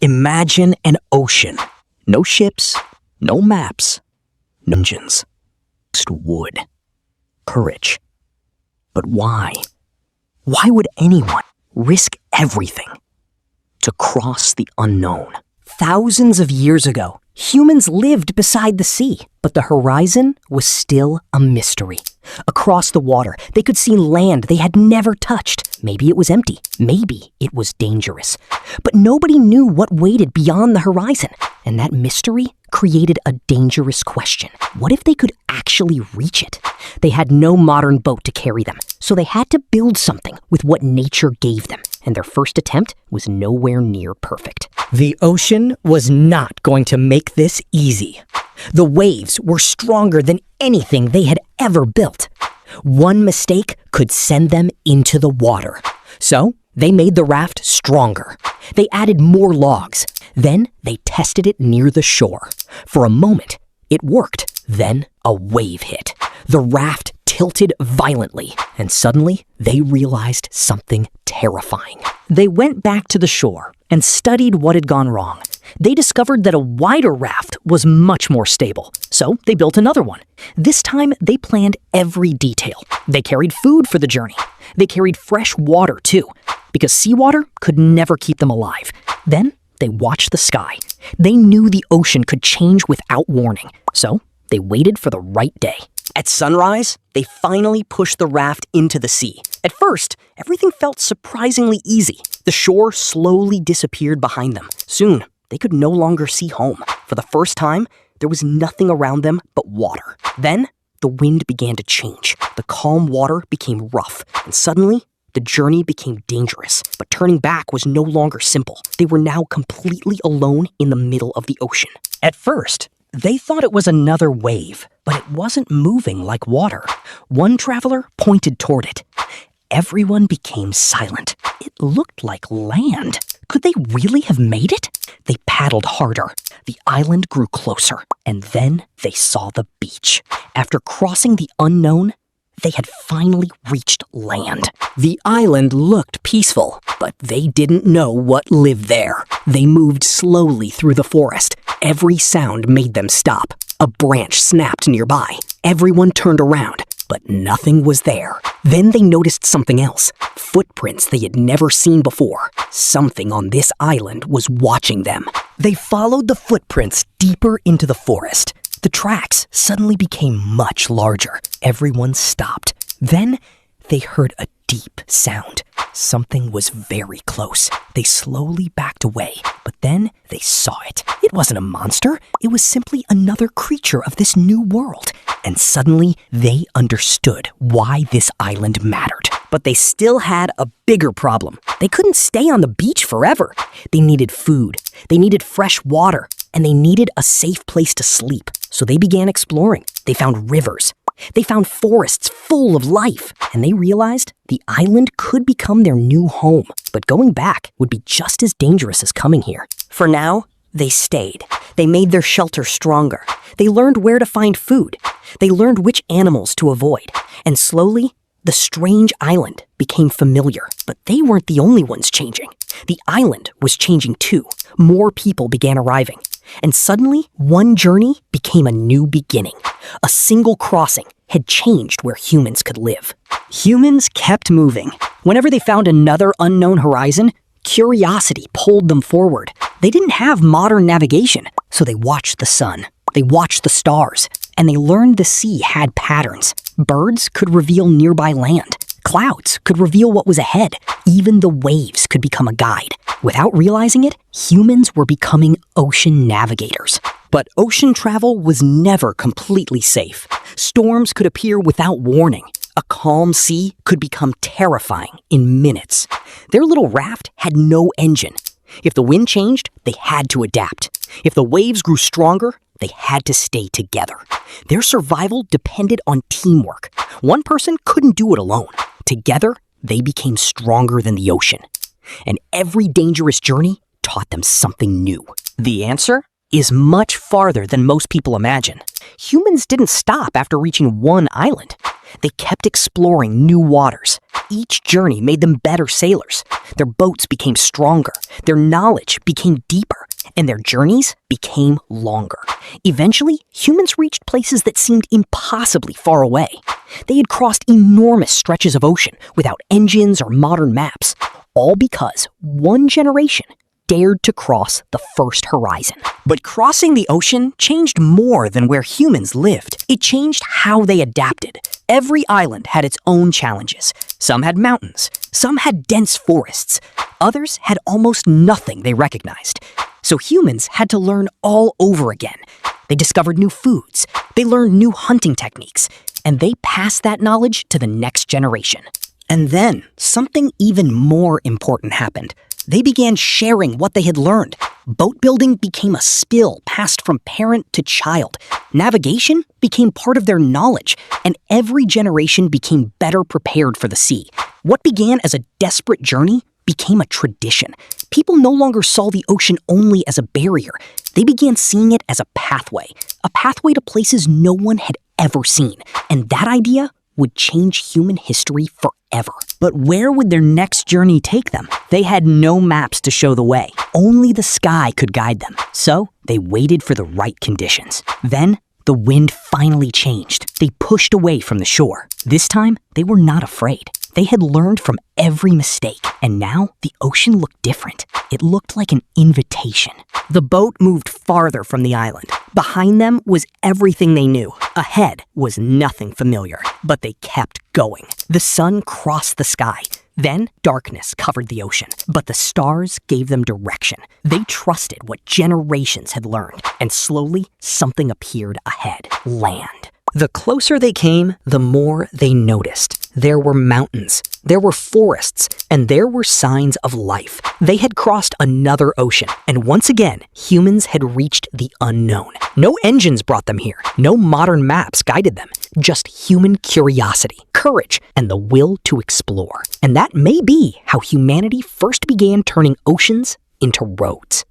Imagine an ocean. No ships, no maps, no engines. Just wood. Courage. But why? Why would anyone risk everything to cross the unknown? Thousands of years ago, humans lived beside the sea, but the horizon was still a mystery. Across the water, they could see land they had never touched. Maybe it was empty. Maybe it was dangerous. But nobody knew what waited beyond the horizon, and that mystery created a dangerous question. What if they could actually reach it? They had no modern boat to carry them, so they had to build something with what nature gave them, and their first attempt was nowhere near perfect. The ocean was not going to make this easy. The waves were stronger than anything they had ever built. One mistake could send them into the water. So they made the raft stronger. They added more logs. Then they tested it near the shore. For a moment, it worked. Then a wave hit. The raft tilted violently, and suddenly they realized something terrifying. They went back to the shore and studied what had gone wrong. They discovered that a wider raft was much more stable, so they built another one. This time, they planned every detail. They carried food for the journey. They carried fresh water, too, because seawater could never keep them alive. Then, they watched the sky. They knew the ocean could change without warning, so they waited for the right day. At sunrise, they finally pushed the raft into the sea. At first, everything felt surprisingly easy. The shore slowly disappeared behind them. Soon, they could no longer see home. For the first time, there was nothing around them but water. Then, the wind began to change. The calm water became rough, and suddenly, the journey became dangerous. But turning back was no longer simple. They were now completely alone in the middle of the ocean. At first, they thought it was another wave, but it wasn't moving like water. One traveler pointed toward it. Everyone became silent. It looked like land. Could they really have made it? They paddled harder. The island grew closer, and then they saw the beach. After crossing the unknown, they had finally reached land. The island looked peaceful, but they didn't know what lived there. They moved slowly through the forest. Every sound made them stop. A branch snapped nearby. Everyone turned around, but nothing was there. Then they noticed something else. Footprints they had never seen before. Something on this island was watching them. They followed the footprints deeper into the forest. The tracks suddenly became much larger. Everyone stopped. Then they heard a deep sound. Something was very close. They slowly backed away, but then they saw it. It wasn't a monster. It was simply another creature of this new world. And suddenly, they understood why this island mattered. But they still had a bigger problem. They couldn't stay on the beach forever. They needed food. They needed fresh water. And they needed a safe place to sleep. So they began exploring. They found rivers. They found forests full of life. And they realized the island could become their new home. But going back would be just as dangerous as coming here. For now, they stayed. They made their shelter stronger. They learned where to find food. They learned which animals to avoid. And slowly, the strange island became familiar. But they weren't the only ones changing. The island was changing too. More people began arriving. And suddenly, one journey became a new beginning. A single crossing had changed where humans could live. Humans kept moving. Whenever they found another unknown horizon, curiosity pulled them forward. They didn't have modern navigation, so they watched the sun. They watched the stars, and they learned the sea had patterns. Birds could reveal nearby land. Clouds could reveal what was ahead. Even the waves could become a guide. Without realizing it, humans were becoming ocean navigators. But ocean travel was never completely safe. Storms could appear without warning. A calm sea could become terrifying in minutes. Their little raft had no engine. If the wind changed, they had to adapt. If the waves grew stronger, they had to stay together. Their survival depended on teamwork. One person couldn't do it alone. Together, they became stronger than the ocean. And every dangerous journey taught them something new. The answer? is much farther than most people imagine. Humans didn't stop after reaching one island. They kept exploring new waters. Each journey made them better sailors. Their boats became stronger, their knowledge became deeper, and their journeys became longer. Eventually, humans reached places that seemed impossibly far away. They had crossed enormous stretches of ocean without engines or modern maps, all because one generation dared to cross the first horizon. But crossing the ocean changed more than where humans lived. It changed how they adapted. Every island had its own challenges. Some had mountains, some had dense forests, others had almost nothing they recognized. So humans had to learn all over again. They discovered new foods, they learned new hunting techniques, and they passed that knowledge to the next generation. And then, something even more important happened. They began sharing what they had learned. Boat building became a skill passed from parent to child. Navigation became part of their knowledge, and every generation became better prepared for the sea. What began as a desperate journey became a tradition. People no longer saw the ocean only as a barrier. They began seeing it as a pathway to places no one had ever seen. And that idea would change human history forever. But where would their next journey take them? They had no maps to show the way. Only the sky could guide them. So they waited for the right conditions. Then the wind finally changed. They pushed away from the shore. This time, they were not afraid. They had learned from every mistake, and now the ocean looked different. It looked like an invitation. The boat moved farther from the island. Behind them was everything they knew. Ahead was nothing familiar, but they kept going. The sun crossed the sky. Then darkness covered the ocean, but the stars gave them direction. They trusted what generations had learned, and slowly something appeared ahead. Land. The closer they came, the more they noticed. There were mountains, there were forests, and there were signs of life. They had crossed another ocean, and once again, humans had reached the unknown. No engines brought them here, no modern maps guided them, just human curiosity, courage, and the will to explore. And that may be how humanity first began turning oceans into roads.